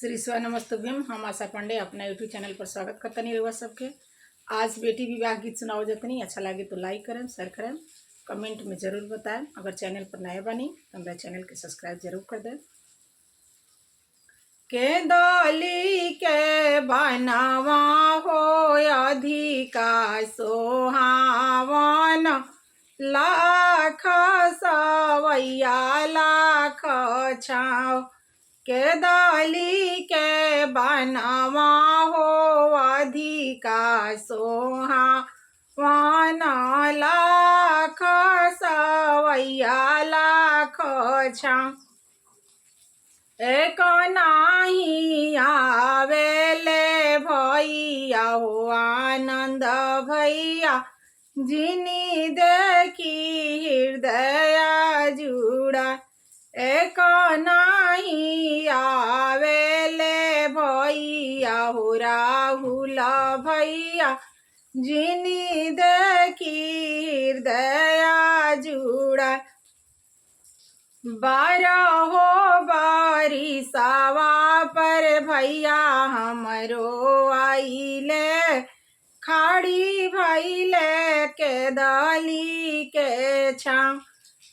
श्री स्व नमस्तुभ्यम। हम आशा पांडे अपना यूट्यूब चैनल पर स्वागत करता नहीं रहुआ सबके। आज बेटी विवाह गीत सुनाओ जतनी अच्छा लगे तो लाइक करें, शेयर करें, कमेंट में ज़रूर बताएं। अगर चैनल पर नए बनी तो हमारे चैनल के सब्सक्राइब जरूर कर दें। के दली के बनावा हो अधिका सोहावन, लाख सवैया लाख छाव। के दली के बनवा हो अधिका सोहावन, लाख सवैया लाख छाव। एक नाही आवेले भैया हो आनंद भैया, जिनी देखी हृदय जुड़ा। एक नाही आवेले भैया हो राहुल भैया, जिनी देखी हृदय जुड़ा। बारहो बारिशवा पर भैया हमरो आइले, खाड़ी भैले के दली के छाव।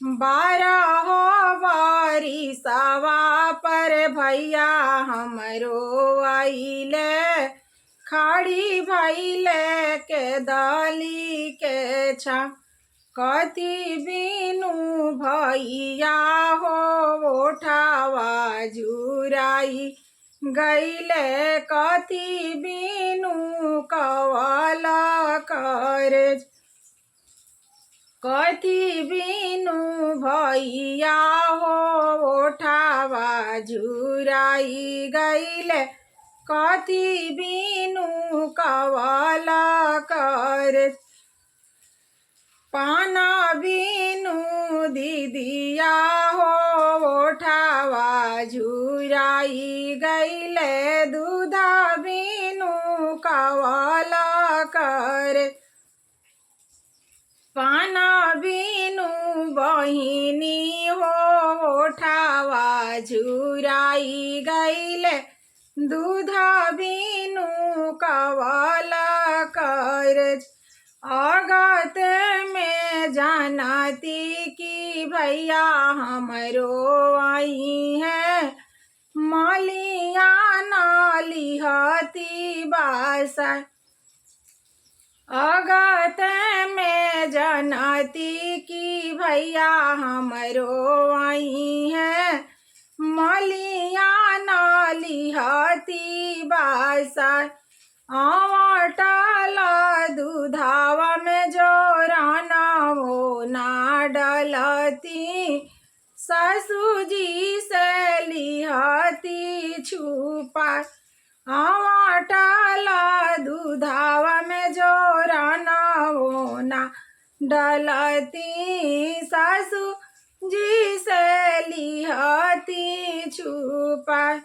बारहो बारिशवा पर भैया हमरो आइले, खाड़ी भैले के दली के छाव। कति बिनु भैया हो ओठावा जुराई गईले, कति बिनु कवल करे। कति बिनु भैया हो ओठावा जुराई गईले, कति बिनु कवल करे। पाना बिनु दीदिया हो ओठावा झुराई गईले, दूधा बिनु कवल करे। पाना बिनु बहिनी हो ओठावा झुराई गईले, दूधा बिनु कवल करे। अगत में जानती कि भैया हमरो आई है, मलिया नालिहती बासा। अगत में जानती कि भैया हमरो आई है, मलिया नालिहती बासा। आवटल दूधावा में जोराना वो ना डलती, ससुजी से लिहती छुपा। आवटल दूधावा में जोराना वो ना डलती, ससुजी से लिहती छुपा।